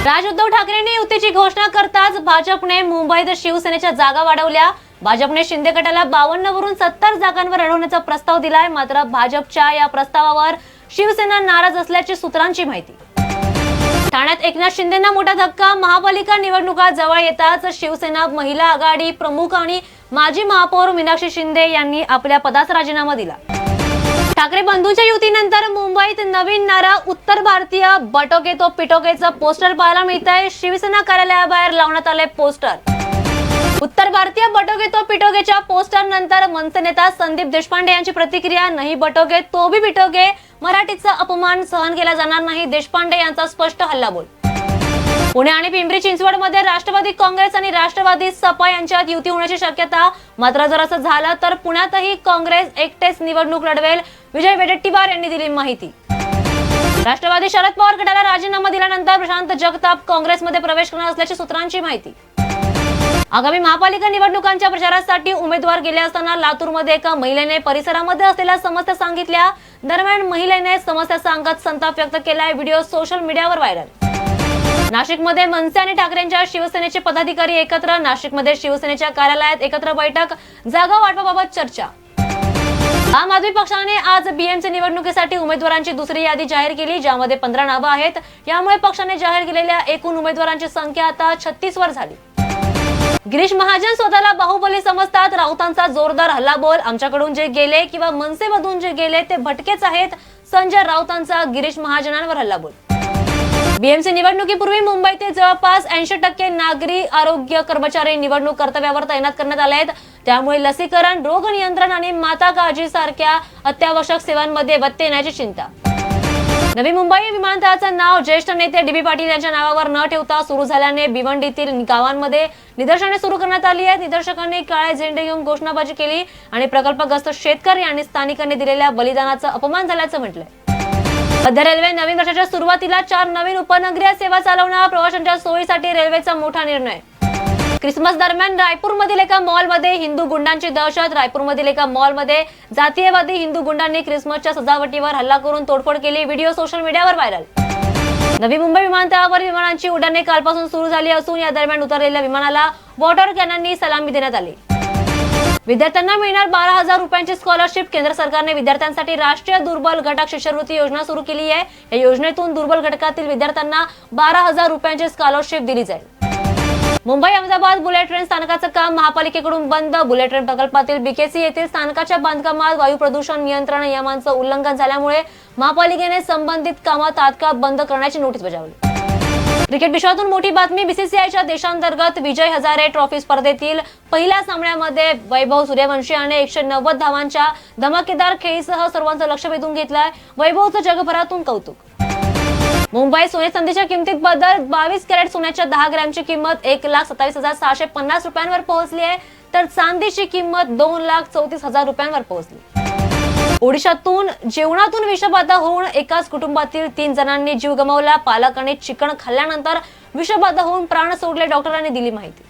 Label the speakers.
Speaker 1: राज उद्धव ठाकरेंनी युतीची घोषणा करताच भाजपने मुंबईत शिवसेनेच्या जागा वाढवल्या। भाजपने शिंदे गटाला 52 वरून 70 जागांवर लढवण्याचा प्रस्ताव दिलाय। मात्र भाजपच्या या प्रस्तावावर शिवसेना नाराज असल्याची सूत्रांची माहिती। ठाण्यात एकनाथ शिंदेंना मोठा धक्का। महापालिका निवडणुका जवळ येताच शिवसेना महिला आघाडी प्रमुख आणि माजी महापौर मीनाक्षी शिंदे यांनी आपल्या पदाचा राजीनामा दिला। ठाकरे बंधूंच्या युतीनंतर मुंबईत नवीन नारा उत्तर भारतीय बटोके तो पिटोकेचं पोस्टर पाहायला मिळतंय। शिवसेना कार्यालयाबाहेर लावण्यात आले पोस्टर। उत्तर भारतीय बटोके तो पिटोकेच्या पोस्टर नंतर मनसे नेता संदीप देशपांडे यांची प्रतिक्रिया। नाही बटोके तो भी पिटोके, मराठीचा अपमान सहन केला जाणार नाही, देशपांडे यांचा स्पष्ट हल्लाबोल। पुणे आणि पिंपरी चिंचवडमध्ये राष्ट्रवादी काँग्रेस आणि राष्ट्रवादी सपा यांच्यात युती होण्याची शक्यता। मात्र जर असं झालं तर पुण्यातही काँग्रेस एकटेच निवडणूक लढवेल, विजय वडेट्टीवार यांनी दिली माहिती। राष्ट्रवादी शरद पवार गटाला राजीनामा दिल्यानंतर प्रशांत जगताप काँग्रेसमध्ये प्रवेश करणार असल्याची सूत्रांची माहिती। आगामी महापालिका निवडणुकांच्या प्रचारासाठी उमेदवार गेले असताना लातूरमध्ये एका महिलेने परिसरामध्ये असलेल्या समस्या सांगितल्या। दरम्यान महिलेने समस्या सांगत संताप व्यक्त केलाय। व्हिडिओ सोशल मीडियावर व्हायरल। नाशिकमध्ये मनसे आणि ठाकरेंच्या शिवसेनेचे पदाधिकारी एकत्र। नाशिकमध्ये शिवसेनेच्या कार्यालयात एकत्र बैठक, जागा वाटपाबाबत चर्चा। आम आदमी पक्षाने आज बीएमसी निवडणुकीसाठी उमेदवारांची दुसरी यादी जाहीर केली, ज्यामध्ये 15 नावं आहेत। यामुळे पक्षाने जाहीर केलेल्या एकूण उमेदवारांची संख्या आता 36 वर झाली। गिरीश महाजन स्वतःला बाहुबली समजतात। राऊतांचा जोरदार हल्लाबोल। आमच्याकडून जे गेले किंवा मनसेमधून जे गेले ते भटकेच आहेत, संजय राऊतांचा गिरीश महाजनांवर हल्लाबोल। बीएमसी निवडणुकीपूर्वी मुंबईतील जवळपास 80% नागरी आरोग्य कर्मचारी निवडणूक कर्तव्यावर तैनात करण्यात आले आहेत। त्यामुळे लसीकरण, रोग नियंत्रण आणि माता काळजी सारख्या अत्यावश्यक सेवांमध्ये व्यत्यय येण्याची चिंता। नवी मुंबई विमानतळाचं नाव ज्येष्ठ नेते डी.बी. पाटील यांच्या नावावर न ठेवता सुरू झाल्याने भिवंडीतील गावांमध्ये निदर्शने सुरू करण्यात आली आहेत। निदर्शकांनी काळे झेंडे घेऊन घोषणाबाजी केली आणि प्रकल्पग्रस्त शेतकरी आणि स्थानिकांनी दिलेल्या बलिदानाचा अपमान झाल्याचं म्हटलंय। मध्य रेल्वे नवीन वर्षाच्या सुरुवातीला 4 नवीन उपनगरीय सेवा चालवणार। प्रवाशांच्या सोयीसाठी रेल्वेचा मोठा निर्णय। क्रिसमस दरम्यान रायपूरमधील एका मॉलमध्ये हिंदू गुंडांची दहशत। रायपूरमधील एका मॉलमध्ये जातीयवादी हिंदू गुंडांनी क्रिसमसच्या सजावटीवर हल्ला करून तोडफोड केली। व्हिडिओ सोशल मीडियावर व्हायरल। नवी मुंबई विमानतळावर विमानांची उड्डाणे कालपासून सुरू झाली असून या दरम्यान उतरलेल्या विमानाला वॉटर कॅनननी सलामी देण्यात आली। विद्यार्थ्यांना मिळणार 12,000 रुपयांची स्कॉलरशिप। केंद्र सरकारने विद्यार्थ्यांसाठी राष्ट्रीय दुर्बल घटक शिष्यवृत्ती योजना सुरू केली आहे। या योजनेतून दुर्बल घटकातील विद्यार्थ्यांना 12,000 रुपयांची स्कॉलरशिप दिली जाईल। मुंबई अहमदाबाद बुलेट ट्रेन स्थानकाचं काम महापालिकेकडून बंद। बुलेट ट्रेन प्रकल्पातील बीकेसी येथील स्थानकाच्या बांधकामात वायू प्रदूषण नियंत्रण नियमांचं उल्लंघन झाल्यामुळे महापालिकेने संबंधित कामं तात्काळ बंद करण्याची नोटीस बजावली। क्रिकेट विश्वातून मोठी बातमी। बीसीसीआयच्या देशांतर्गत विजय हजारे ट्रॉफी स्पर्धेतील पहिल्या सामन्यामध्ये वैभव सूर्यवंशी याने 190 धावांच्या धमाकेदार खेळीसह सर्वांचं लक्ष वेधून घेतलंय। वैभवचं जगभरातून कौतुक। मुंबई सोने चांदीच्या किमतीत बदल। 22 कॅरेट सोन्याच्या 10 ग्रॅमची किंमत 1,27,650 रुपयांवर पोहोचली आहे, तर चांदीची किंमत 2,34,000 रुपयांवर पोहोचली। ओडिशातून जेवणातून विषबाधा होऊन एकाच कुटुंबातील 3 जणांनी जीव गमावला। पालकाने चिकन खाल्ल्यानंतर विषबाधा होऊन प्राण सोडले, डॉक्टरांनी दिली माहिती।